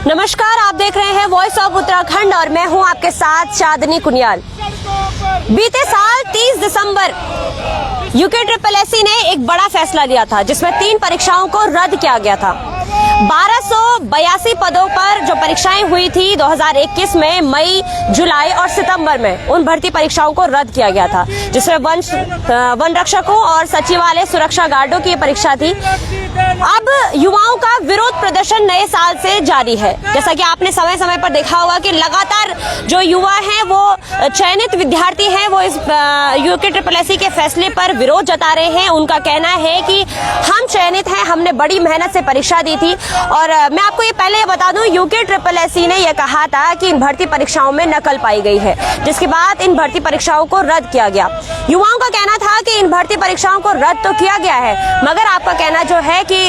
नमस्कार, आप देख रहे हैं वॉइस ऑफ उत्तराखंड और मैं हूं आपके साथ चांदनी कुनियाल। बीते साल 30 दिसंबर UKSSC ने एक बड़ा फैसला लिया था जिसमें 3 परीक्षाओं को रद्द किया गया था। 1282 पदों पर जो परीक्षाएं हुई थी 2021 में मई, जुलाई और सितंबर में, उन भर्ती परीक्षाओं को रद्द किया गया था, जिसमें वन रक्षकों और सचिवालय सुरक्षा गार्डों की परीक्षा थी। अब युवाओं का विरोध प्रदर्शन नए साल से जारी है। जैसा कि आपने समय समय पर देखा होगा कि लगातार जो युवा हैं वो चयनित विद्यार्थी हैं, वो इस UKSSC के फैसले पर विरोध जता रहे हैं। उनका कहना है कि हम चयनित हैं, हमने बड़ी मेहनत से परीक्षा दी थी। और मैं आपको ये पहले बता दूं, UKSSC ने यह कहा था कि इन भर्ती परीक्षाओं में नकल पाई गई है, जिसके बाद इन भर्ती परीक्षाओं को रद्द किया गया। युवाओं का कहना था कि इन भर्ती परीक्षाओं को रद्द तो किया गया है, मगर आपका कहना जो है कि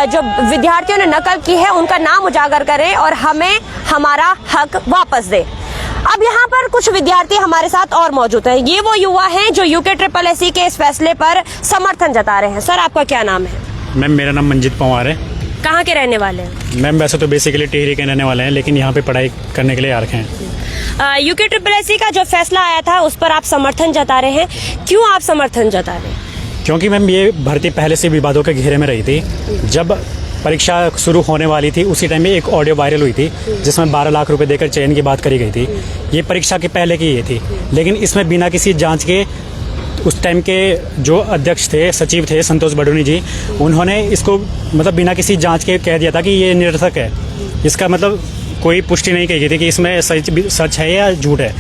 जो विद्यार्थियों ने नकल की है उनका नाम उजागर करें और हमें हमारा हक वापस दे। अब यहाँ पर कुछ विद्यार्थी हमारे साथ और मौजूद हैं। ये वो युवा हैं जो UKSSC के इस फैसले पर समर्थन जता रहे हैं। सर, आपका क्या नाम है? मैम, मेरा नाम मंजित पवार है। कहाँ के रहने वाले हैं? मैम, वैसे तो बेसिकली टिहरी के रहने वाले हैं, लेकिन यहाँ पे पढ़ाई करने के लिए आ रखे हैं। UKSSC का जो फैसला आया था उस पर आप समर्थन जता रहे हैं, क्यों आप समर्थन जता रहे हैं? क्योंकि मैम ये भर्ती पहले से विवादों के घेरे में रही थी। जब परीक्षा शुरू होने वाली थी उसी टाइम में एक ऑडियो वायरल हुई थी जिसमें 12 लाख रुपए देकर चयन की बात करी गई थी। ये परीक्षा के पहले की ये थी, लेकिन इसमें बिना किसी जांच के उस टाइम के जो अध्यक्ष थे, सचिव थे संतोष बडोनी जी, उन्होंने इसको मतलब बिना किसी जांच के कह दिया था कि ये निरर्थक है। इसका मतलब कोई पुष्टि नहीं की गई थी कि इसमें सच है या झूठ है।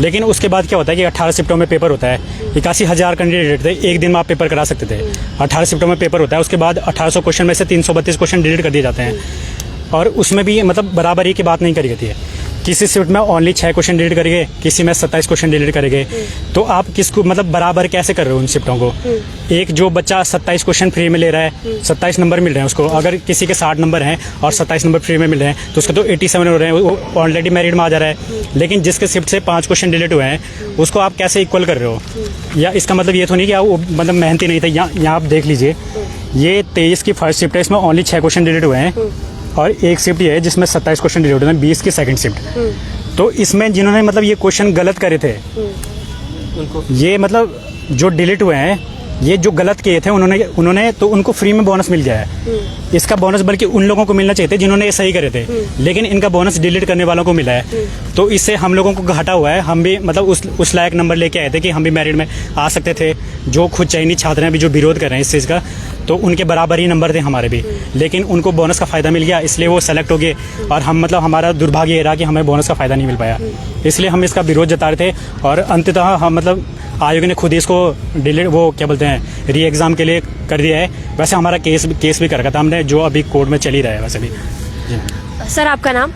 लेकिन उसके बाद क्या होता है कि 18 सिफ्टों में पेपर होता है। 81,000 कैंडिडेट थे, एक दिन में आप पेपर करा सकते थे। 18 सिफ्टों में पेपर होता है। उसके बाद 1800 क्वेश्चन में से 332 क्वेश्चन डिलीट कर दिए जाते हैं और उसमें भी मतलब बराबरी की बात नहीं करी जाती है। किसी शिफ्ट में ओनली 6 क्वेश्चन डिलीट करेंगे, किसी में 27 क्वेश्चन डिलीट करेंगे। तो आप किसको मतलब बराबर कैसे कर रहे हो उन शिफ्टों को? एक जो बच्चा 27 क्वेश्चन फ्री में ले रहा है, 27 नंबर मिल रहे हैं उसको। अगर किसी के 60 नंबर हैं और 27 नंबर फ्री में मिल रहे हैं तो उसको तो 87 हो रहे हैं, वो ऑलरेडी मेरिट में आ जा रहा है। लेकिन जिसके शिफ्ट से 5 क्वेश्चन डिलीट हुए हैं उसको आप कैसे इक्वल कर रहे हो? या इसका मतलब ये तो नहीं कि आप मतलब मेहनती नहीं थे। यहाँ आप देख लीजिए, ये 23 की फर्स्ट शिफ्ट है, इसमें ओनली 6 क्वेश्चन डिलीट हुए हैं और एक शिफ्ट ये है जिसमें 27 क्वेश्चन डिलीट हुए हैं, 20 की सेकंड शिफ्ट। तो इसमें जिन्होंने मतलब ये क्वेश्चन गलत करे थे, ये मतलब जो डिलीट हुए हैं, ये जो गलत किए थे उन्होंने तो उनको फ्री में बोनस मिल गया है। इसका बोनस बल्कि उन लोगों को मिलना चाहिए थे जिन्होंने ये सही करे थे, लेकिन इनका बोनस डिलीट करने वालों को मिला है। तो इससे हम लोगों को घाटा हुआ है। हम भी मतलब उस लायक नंबर लेके आए थे कि हम भी मेरिट में आ सकते थे। जो खुद चयनित छात्र हैं अभी जो विरोध कर रहे हैं इस चीज़ का, तो उनके बराबर ही नंबर थे हमारे भी, लेकिन उनको बोनस का फ़ायदा मिल गया, इसलिए वो सेलेक्ट हो गए। और हम मतलब हमारा दुर्भाग्य ये रहा कि हमें बोनस का फ़ायदा नहीं मिल पाया, इसलिए हम इसका विरोध जता रहे थे। और अंततः हम मतलब आयोग ने खुद ही इसको डिलीट वो क्या बोलते हैं री एग्ज़ाम के लिए कर दिया है। वैसे हमारा केस भी कर रखा था हमने, जो अभी कोर्ट में चल ही रहा है वैसे भी। सर, आपका नाम?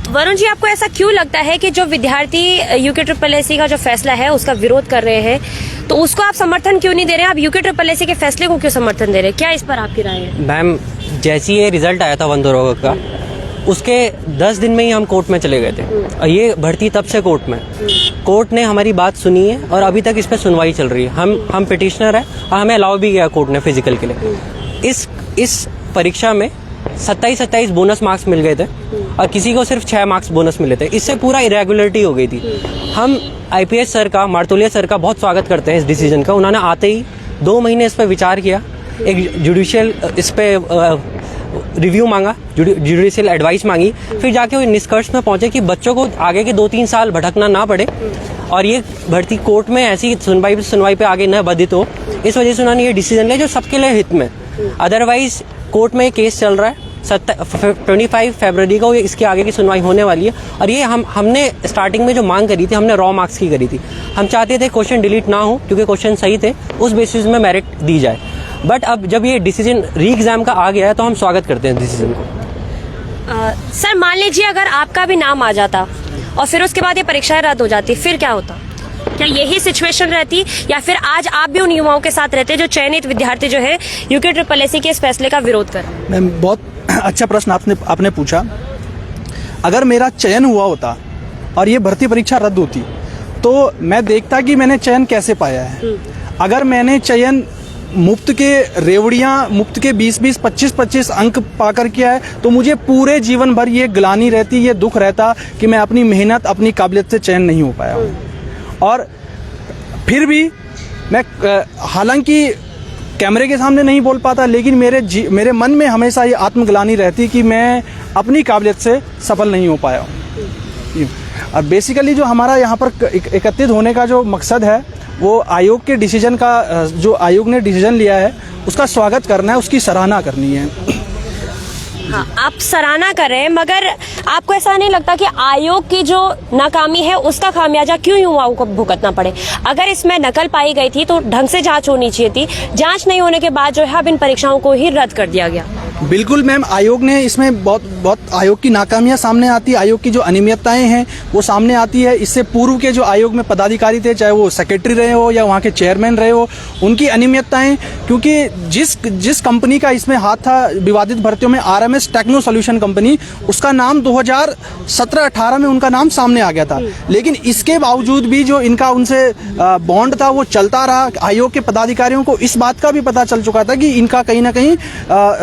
वरुण जी, आपको ऐसा क्यों लगता है कि जो विद्यार्थी UKSSC का जो फैसला है उसका विरोध कर रहे हैं, तो उसको आप समर्थन क्यों नहीं दे रहे हैं? आप UKSSC के फैसले को क्यों समर्थन दे रहे हैं? क्या इस पर आपकी राय है? मैम, जैसे ये रिजल्ट आया था वंदरोग का, उसके 10 दिन में ही हम कोर्ट में चले गए थे। और ये भर्ती तब से कोर्ट ने हमारी बात सुनी है और अभी तक इस पर सुनवाई चल रही है। हम पिटिशनर है और हमें अलाउ भी किया कोर्ट ने फिजिकल के लिए। इस परीक्षा में 27 बोनस मार्क्स मिल गए थे और किसी को सिर्फ 6 मार्क्स बोनस मिले थे। इससे पूरा इरेगुलरिटी हो गई थी। हम IPS सर का, मार्तोलिया सर का बहुत स्वागत करते हैं इस डिसीजन का। उन्होंने आते ही 2 महीने इस पर विचार किया, एक जुडिशियल इस पर रिव्यू मांगा, जुडिशियल एडवाइस मांगी, फिर जाके वो निष्कर्ष में पहुंचे कि बच्चों को आगे के 2-3 साल भटकना ना पड़े और ये भर्ती कोर्ट में ऐसी सुनवाई पे आगे न बाधित हो। इस वजह से उन्होंने ये डिसीजन लिया जो सबके लिए हित में। अदरवाइज कोर्ट में केस चल रहा है, 25 फरवरी को इसके आगे की सुनवाई होने वाली है। और ये हमने स्टार्टिंग में जो मांग करी थी, हमने रॉ मार्क्स की करी थी। हम चाहते थे क्वेश्चन डिलीट ना हो क्योंकि क्वेश्चन सही थे, उस बेसिस में मेरिट दी जाए। बट अब जब ये डिसीजन री एग्जाम का आ गया है तो हम स्वागत करते हैं डिसीजन को। सर, मान लीजिए अगर आपका भी नाम आ जाता और फिर उसके बाद ये परीक्षाएं रद्द हो जाती, फिर क्या होता? क्या यही सिचुएशन रहती या फिर आज आप भी उन युवाओं के साथ रहते जो चयनित विद्यार्थी जो है UKSSC के इस फैसले का विरोध कर रहे हैं? मैम, बहुत अच्छा प्रश्न आपने पूछा। अगर मेरा चयन हुआ होता और ये भर्ती परीक्षा रद्द होती तो मैं देखता कि मैंने चयन कैसे पाया है। अगर मैंने चयन मुफ्त के रेवड़ियाँ, मुफ्त के 20-20, 25-25 अंक पाकर किया है, तो मुझे पूरे जीवन भर ये ग्लानि रहती, ये दुख रहता कि मैं अपनी मेहनत, अपनी काबिलियत से चयन नहीं हो पाया हूँ। और फिर भी मैं हालांकि कैमरे के सामने नहीं बोल पाता, लेकिन मेरे मन में हमेशा ये आत्मग्लानि रहती कि मैं अपनी काबिलियत से सफल नहीं हो पाया हूँ। और बेसिकली जो हमारा यहाँ पर एकत्रित होने का जो मकसद है, वो आयोग के डिसीजन का, जो आयोग ने डिसीजन लिया है उसका स्वागत करना है, उसकी सराहना करनी है। हाँ, आप सराहना कर रहे हैं, मगर आपको ऐसा नहीं लगता कि आयोग की जो नाकामी है उसका खामियाजा क्यों युवाओं को भुगतना पड़े? अगर इसमें नकल पाई गई थी तो ढंग से जांच होनी चाहिए थी। जांच नहीं होने के बाद जो है अब इन परीक्षाओं को ही रद्द कर दिया गया। बिल्कुल मैम, आयोग ने इसमें बहुत आयोग की नाकामियां सामने आती है, आयोग की जो अनियमितताएं हैं वो सामने आती है। इससे पूर्व के जो आयोग में पदाधिकारी थे, चाहे वो सेक्रेटरी रहे हो या वहाँ के चेयरमैन रहे हो, उनकी अनियमितताएं, क्योंकि जिस कंपनी का इसमें हाथ था विवादित भर्तियों में, RMS टेक्नो सोल्यूशन कंपनी, उसका नाम 2017-18 में उनका नाम सामने आ गया था। लेकिन इसके बावजूद भी जो इनका उनसे बॉन्ड था वो चलता रहा। आयोग के पदाधिकारियों को इस बात का भी पता चल चुका था कि इनका कहीं ना कहीं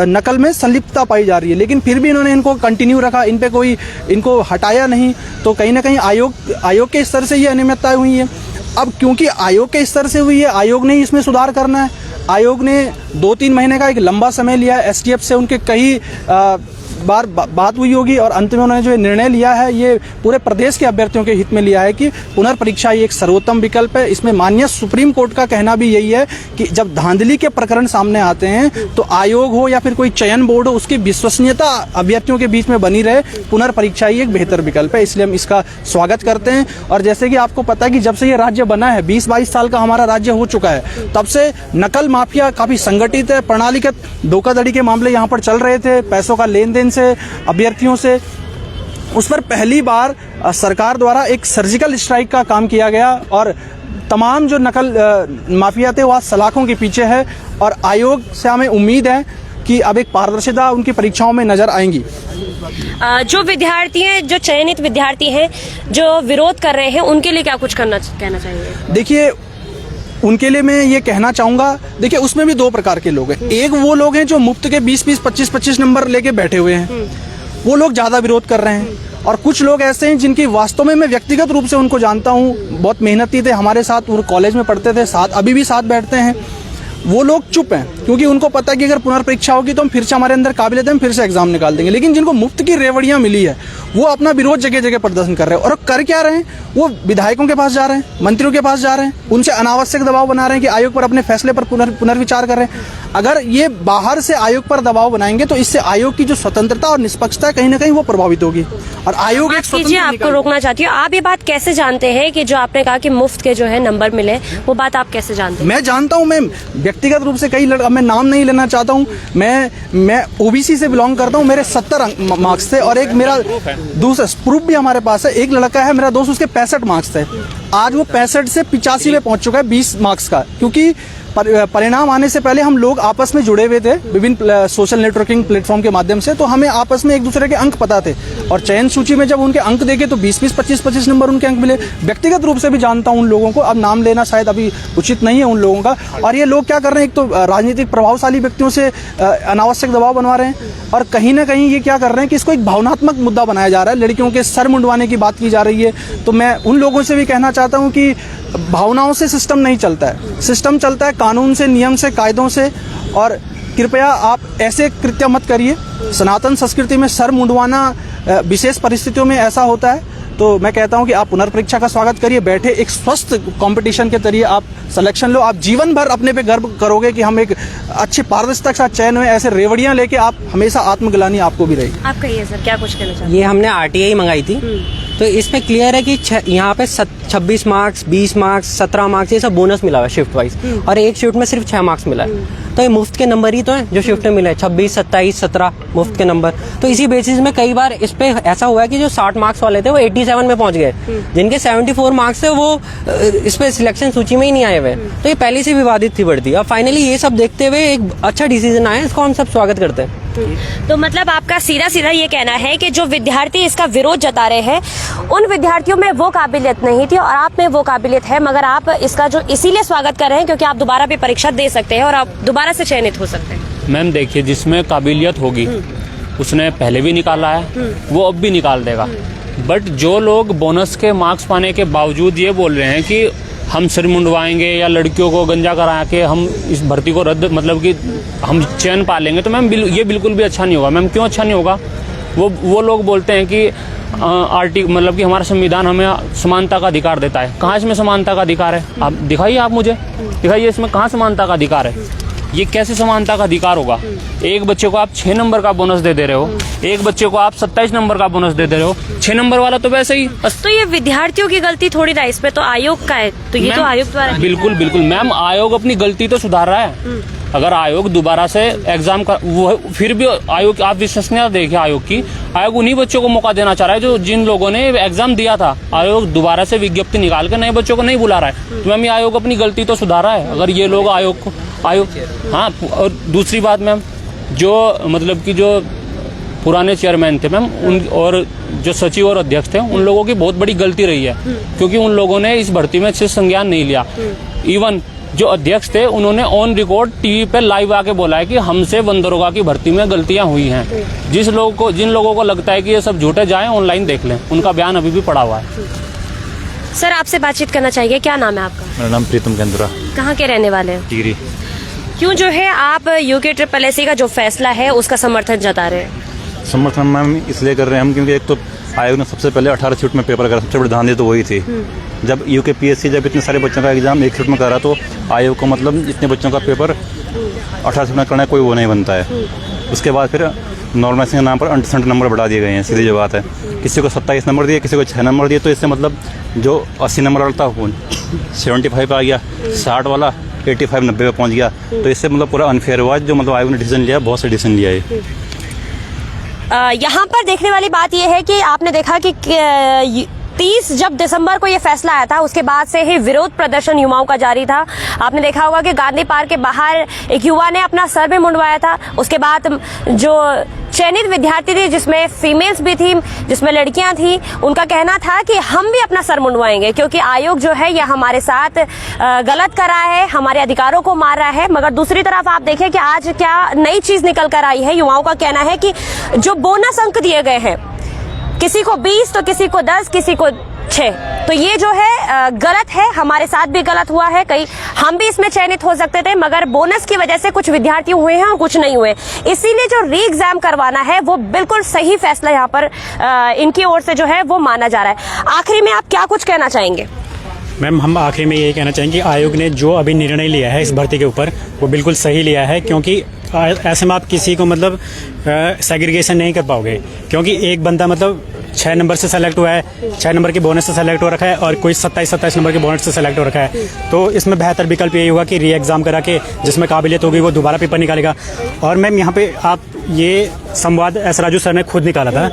नकल में संलिप्तता पाई जा रही है, लेकिन फिर भी इन्होंने इनको कंटिन्यू रखा, इन पे कोई इनको हटाया नहीं। तो कहीं ना कहीं आयोग के स्तर से ये अनियमितता हुई है। अब क्योंकि आयोग के स्तर से हुई है, आयोग ने इसमें सुधार करना है। आयोग ने 2-3 महीने का एक लंबा समय लिया है। STF से उनके कई बार बात हुई होगी और अंत में उन्होंने जो निर्णय लिया है ये पूरे प्रदेश के अभ्यर्थियों के हित में लिया है कि पुनर्परीक्षा ये एक सर्वोत्तम विकल्प है। इसमें माननीय सुप्रीम कोर्ट का कहना भी यही है कि जब धांधली के प्रकरण सामने आते हैं तो आयोग हो या फिर कोई चयन बोर्ड हो, उसकी विश्वसनीयता अभ्यर्थियों के बीच में बनी रहे। पुनर्परीक्षा ही एक बेहतर विकल्प है, इसलिए हम इसका स्वागत करते हैं। और जैसे कि आपको पता है कि जब से ये राज्य बना है, 20-22 साल का हमारा राज्य हो चुका है, तब से नकल माफिया काफी संगठित है, प्रणालीगत धोखाधड़ी के मामले यहाँ पर चल रहे थे, पैसों का लेन देन से, अभ्यर्थियों से। उस पर पहली बार सरकार द्वारा एक सर्जिकल स्ट्राइक का काम किया गया और तमाम जो नकल माफिया थे वो आज सलाखों के पीछे है। और आयोग से हमें उम्मीद है कि अब एक पारदर्शिता उनकी परीक्षाओं में नजर आएंगी। जो विद्यार्थी हैं, जो चयनित विद्यार्थी हैं, जो विरोध कर रहे हैं, उनके लिए क्या कुछ कहना चाहिए? देखिए, उनके लिए मैं ये कहना चाहूँगा, देखिए उसमें भी 2 प्रकार के लोग हैं। एक वो लोग हैं जो मुफ्त के 20-20, 25-25 नंबर लेके बैठे हुए हैं, वो लोग ज़्यादा विरोध कर रहे हैं। और कुछ लोग ऐसे हैं जिनकी वास्तव में मैं व्यक्तिगत रूप से उनको जानता हूँ, बहुत मेहनती थे, हमारे साथ वो कॉलेज में पढ़ते थे, साथ अभी भी साथ बैठते हैं। वो लोग चुप हैं क्योंकि उनको पता है कि अगर पुनर्परीक्षा होगी तो हम फिर से, हमारे अंदर काबिलियत है, हम फिर से एग्जाम निकाल देंगे। लेकिन जिनको मुफ्त की रेवड़ियाँ मिली है वो अपना विरोध जगह जगह प्रदर्शन कर रहे हैं। और कर क्या रहे हैं? वो विधायकों के पास जा रहे हैं, मंत्रियों के पास जा रहे हैं, उनसे अनावश्यक दबाव बना रहे हैं कि आयोग पर अपने फैसले पर पुनर्विचार कर रहे हैं। अगर ये बाहर से आयोग पर दबाव बनाएंगे तो इससे आयोग की जो स्वतंत्रता और निष्पक्षता कहीं ना कहीं वो प्रभावित होगी। और आयोग एक स्वतंत्र, आपको रोकना चाहती हूँ, आप ये बात कैसे जानते हैं कि जो आपने कहा कि मुफ्त के जो है नंबर मिले, वो बात आप कैसे जानते हैं? मैं जानता हूँ मैम, व्यक्तिगत रूप से कई मैं नाम नहीं लेना चाहता हूँ, मैं OBC से बिलोंग करता हूँ। मेरे 70 मार्क्स थे और एक मेरा दूसरा प्रूफ भी हमारे पास है। एक लड़का है मेरा दोस्त, उसके 65 मार्क्स थे, आज वो 65 से 85 में पहुंच चुका है 20 मार्क्स का। क्योंकि परिणाम आने से पहले हम लोग आपस में जुड़े हुए थे विभिन्न सोशल नेटवर्किंग प्लेटफॉर्म के माध्यम से, तो हमें आपस में एक दूसरे के अंक पता थे। और चयन सूची में जब उनके अंक देखे तो 20-20, 25-25 नंबर उनके अंक मिले। व्यक्तिगत रूप से भी जानता हूँ उन लोगों को, अब नाम लेना शायद अभी उचित नहीं है उन लोगों का। और ये लोग क्या कर रहे हैं, एक तो राजनीतिक प्रभावशाली व्यक्तियों से अनावश्यक दबाव बनवा रहे हैं, और कहीं ना कहीं ये क्या कर रहे हैं कि इसको एक भावनात्मक मुद्दा बनाया जा रहा है, लड़कियों के सर मुंडवाने की बात की जा रही है। तो मैं उन लोगों से भी कहना चाहता हूँ कि भावनाओं से सिस्टम नहीं चलता है, सिस्टम चलता है कानून से, नियम से, कायदों से। और कृपया आप ऐसे कृत्य मत करिए। सनातन संस्कृति में सर मुंडवाना विशेष परिस्थितियों में ऐसा होता है। तो मैं कहता हूं कि आप पुनर्परीक्षा का स्वागत करिए, बैठे एक स्वस्थ कंपटीशन के जरिए आप सिलेक्शन लो। आप जीवन भर अपने पे गर्व करोगे कि हम एक अच्छे पारदर्शिता के साथ चयन हुए। ऐसे रेवड़ियां लेके आप हमेशा आत्मग्लानि आपको भी रहेगी। आप कहिए सर, क्या कुछ कहना चाहते हैं? ये हमने RTI मंगाई थी, तो इसमें क्लियर है कि यहाँ पे 26 मार्क्स, 20 मार्क्स, 17 मार्क्स, ये सब बोनस मिला हुआ है शिफ्ट वाइज, और एक शिफ्ट में सिर्फ 6 मार्क्स मिला है। तो ये मुफ्त के नंबर ही तो हैं जो शिफ्ट में मिले, 26, 27, 17 मुफ्त के नंबर। तो इसी बेसिस में कई बार इस पे ऐसा हुआ है कि जो 60 मार्क्स वाले थे वो 87 में पहुंच गए, जिनके 74 मार्क्स थे वो इस पे सिलेक्शन सूची में ही नहीं आए हुए। तो ये पहले से विवादित थी बढ़ती। अब फाइनली ये सब देखते हुए एक अच्छा डिसीजन आया, इसको हम सब स्वागत करते हैं। तो मतलब आपका सीधा सीधा ये कहना है कि जो विद्यार्थी इसका विरोध जता रहे हैं उन विद्यार्थियों में वो काबिलियत नहीं थी और आप में वो काबिलियत है, मगर आप इसका जो इसीलिए स्वागत कर रहे हैं क्योंकि आप दोबारा भी परीक्षा दे सकते हैं और आप दोबारा से चयनित हो सकते हैं। मैम देखिए, जिसमें काबिलियत होगी उसने पहले भी निकाला है, वो अब भी निकाल देगा। बट जो लोग बोनस के मार्क्स पाने के बावजूद ये बोल रहे हैं कि हम सिर मुंडवाएंगे या लड़कियों को गंजा करा के हम इस भर्ती को रद्द, मतलब कि हम चयन पा लेंगे, तो मैम ये बिल्कुल भी अच्छा नहीं होगा। मैम क्यों अच्छा नहीं होगा? वो लोग बोलते हैं कि मतलब कि हमारा संविधान हमें समानता का अधिकार देता है। कहाँ इसमें समानता का अधिकार है? आप दिखाइए, आप मुझे दिखाइए इसमें कहाँ समानता का अधिकार है। ये कैसे समानता का अधिकार होगा? एक बच्चे को आप 6 नंबर का बोनस दे रहे हो, एक बच्चे को आप 27 नंबर का बोनस दे रहे हो, 6 नंबर वाला तो वैसे ही। तो ये विद्यार्थियों की गलती थोड़ी ना, इसमें तो आयोग का है, तो ये तो आयोग द्वारा। बिल्कुल बिल्कुल मैम, आयोग अपनी गलती तो सुधार रहा है। अगर आयोग दोबारा से एग्जाम कर, वो फिर भी आयोग, आप विश्वसनीयता देखिए आयोग की, आयोग उन्हीं बच्चों को मौका देना चाह रहा है जो जिन लोगों ने एग्जाम दिया था। आयोग दोबारा से विज्ञप्ति निकाल के नए बच्चों को नहीं बुला रहा है, तो मैम ये आयोग अपनी गलती तो सुधार रहा है। अगर ये लोग आयोग हाँ। और दूसरी बात मैम, जो मतलब कि जो पुराने चेयरमैन थे मैम, उन और जो सचिव और अध्यक्ष थे, उन लोगों की बहुत बड़ी गलती रही है, क्योंकि उन लोगों ने इस भर्ती में अच्छे संज्ञान नहीं लिया। इवन जो अध्यक्ष थे उन्होंने ऑन रिकॉर्ड टीवी पे लाइव आके बोला है कि हमसे वन दरोगा की भर्ती में गलतियां हुई हैं। जिन लोगों को लगता है कि ये सब झूठे जाएं, ऑनलाइन देख लें, उनका बयान अभी भी पड़ा हुआ है। सर, आपसे बातचीत करना चाहिए, क्या नाम है आपका? मेरा नाम प्रीतम केंद्रा। कहाँ के रहने वाले हैं? टिहरी। क्यों जो है आप UKSSC का जो फैसला है उसका समर्थन जता रहे हैं? समर्थन मैम इसलिए कर रहे हैं हम, क्योंकि एक तो आयोग ने सबसे पहले 18 शिफ्ट में पेपर करा, सबसे बड़ी धांधली तो वही थी। जब UKPSC जब इतने सारे बच्चों का एग्जाम एक शिफ्ट में करा, तो आयोग को मतलब इतने बच्चों का पेपर 18 शिफ्ट में करना कोई वो नहीं बनता है। उसके बाद फिर नॉर्मलाइजेशन के नाम पर अंडरसेंट नंबर बढ़ा दिए गए हैं, सीधी जो बात है। किसी को 27 नंबर दिए, किसी को 6 नंबर दिए, तो इससे मतलब जो 80 नंबर वाला था 75 आ गया, 60 वाला 85 90 पे पहुंच गया। तो इससे मतलब पूरा अनफेयर हुआ, जो मतलब आयोग ने डिसीजन लिया, बहुत से डिसीजन लिया है। यहाँ पर देखने वाली बात यह है कि आपने देखा कि 30 जब दिसंबर को ये फैसला आया था, उसके बाद से ही विरोध प्रदर्शन युवाओं का जारी था। आपने देखा होगा कि गांधी पार्क के बाहर एक युवा ने अपना सर भी मुंडवाया था। उसके बाद जो चयनित विद्यार्थी थी, जिसमें फीमेल्स भी थी, जिसमें लड़कियां थी, उनका कहना था कि हम भी अपना सर मुंडवाएंगे क्योंकि आयोग जो है यह हमारे साथ गलत कर रहा है, हमारे अधिकारों को मार रहा है। मगर दूसरी तरफ आप देखें कि आज क्या नई चीज निकल कर आई है। युवाओं का कहना है कि जो बोनस अंक दिए गए हैं, किसी को 20 तो किसी को 10, किसी को 6, तो ये जो है गलत है। हमारे साथ भी गलत हुआ है, कई हम भी इसमें चयनित हो सकते थे, मगर बोनस की वजह से कुछ विद्यार्थी हुए हैं और कुछ नहीं हुए। इसीलिए जो री एग्जाम करवाना है वो बिल्कुल सही फैसला यहाँ पर इनकी ओर से जो है वो माना जा रहा है। आखिरी में आप क्या कुछ कहना चाहेंगे? मैम, हम आखिरी में यही कहना चाहेंगे कि आयोग ने जो अभी निर्णय लिया है इस भर्ती के ऊपर, वो बिल्कुल सही लिया है, क्योंकि ऐसे में आप किसी को मतलब सेग्रीगेशन नहीं कर पाओगे, क्योंकि एक बंदा मतलब 6 नंबर से सेलेक्ट हुआ है, 6 नंबर के बोनस से सेलेक्ट हो रखा है, और कोई 27 नंबर के बोनस से सेलेक्ट हो रखा है। तो इसमें बेहतर विकल्प यही होगा कि री एग्जाम करा के जिसमें काबिलियत होगी वो दोबारा पेपर निकालेगा। और मैम, यहाँ पे आप ये संवाद एस राजू सर ने खुद निकाला था,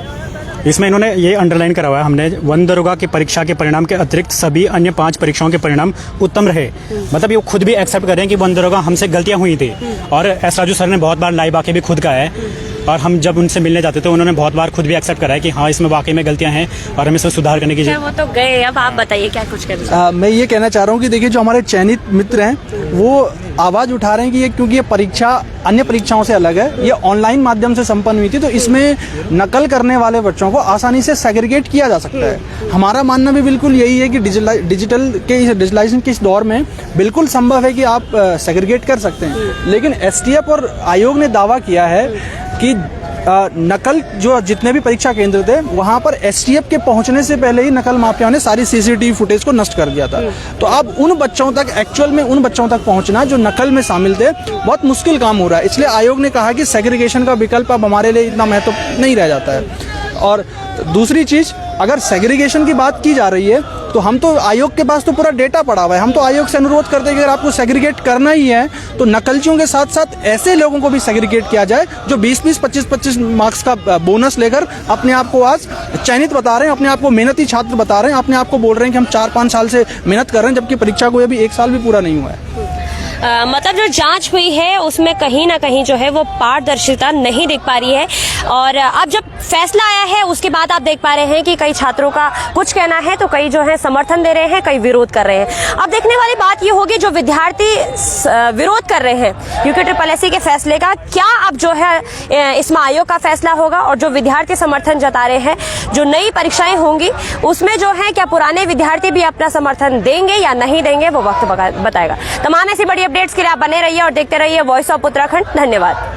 इसमें इन्होंने ये अंडरलाइन करा हुआ है, हमने वन दरोगा की परीक्षा के परिणाम के अतिरिक्त सभी अन्य 5 परीक्षाओं के परिणाम उत्तम रहे। मतलब ये खुद भी एक्सेप्ट कर रहे हैं कि वन दरोगा हमसे गलतियां हुई थी, और एस राजू सर ने बहुत बार लाइव आके भी खुद कहा है, और हम जब उनसे मिलने जाते थे उन्होंने बहुत बार खुद भी एक्सेप्ट करा है कि हाँ, इसमें वाकई में गलतियां हैं और हमें इसमें सुधार करने की वो तो गए, अब आप बताइए क्या कुछ करना। मैं ये कहना चाह रहा हूँ कि देखिए, जो हमारे चयनित मित्र हैं वो आवाज़ उठा रहे हैं कि ये, क्योंकि ये परीक्षा अन्य परीक्षाओं से अलग है, ये ऑनलाइन माध्यम से संपन्न हुई थी, तो इसमें नकल करने वाले बच्चों को आसानी से सेग्रीगेट किया जा सकता है। हमारा मानना भी बिल्कुल यही है कि डिजिटलाइजेशन के इस दौर में बिल्कुल संभव है कि आप सेग्रीगेट कर सकते हैं। लेकिन STF और आयोग ने दावा किया है कि नकल, जो जितने भी परीक्षा केंद्र थे वहां पर STF के पहुंचने से पहले ही नकल माफियाओं ने सारी CCTV फुटेज को नष्ट कर दिया था। तो अब उन बच्चों तक, एक्चुअल में उन बच्चों तक पहुंचना जो नकल में शामिल थे, बहुत मुश्किल काम हो रहा है। इसलिए आयोग ने कहा कि सेग्रीगेशन का विकल्प अब हमारे लिए इतना महत्व नहीं रह जाता है। और दूसरी चीज, अगर सेग्रीगेशन की बात की जा रही है तो हम तो, आयोग के पास तो पूरा डेटा पड़ा हुआ है, हम तो आयोग से अनुरोध करते हैं कि अगर आपको सेग्रीगेट करना ही है तो नकलचियों के साथ साथ ऐसे लोगों को भी सेग्रीगेट किया जाए जो 20-20, 25-25 मार्क्स का बोनस लेकर अपने आप को आज चयनित बता रहे हैं, अपने आप को मेहनती छात्र बता रहे हैं, अपने आप को बोल रहे हैं कि हम 4-5 साल से मेहनत कर रहे हैं, जबकि परीक्षा को अभी 1 साल भी पूरा नहीं हुआ है। मतलब जो जांच हुई है उसमें कहीं ना कहीं जो है वो पारदर्शिता नहीं दिख पा रही है। और अब जब फैसला आया है उसके बाद आप देख पा रहे हैं कि कई छात्रों का कुछ कहना है तो कई जो है समर्थन दे रहे हैं, कई विरोध कर रहे हैं। अब देखने वाली बात ये होगी जो विद्यार्थी विरोध कर रहे हैं यूके के फैसले का, क्या अब जो है इसमें आयोग का फैसला होगा, और जो विद्यार्थी समर्थन जता रहे हैं जो नई परीक्षाएं होंगी उसमें जो है क्या पुराने विद्यार्थी भी अपना समर्थन देंगे या नहीं देंगे, वो वक्त बताएगा। तमाम ऐसी बड़ी अपडेट्स के लिए आप बने रहिए और देखते रहिए वॉइस ऑफ उत्तराखंड। धन्यवाद।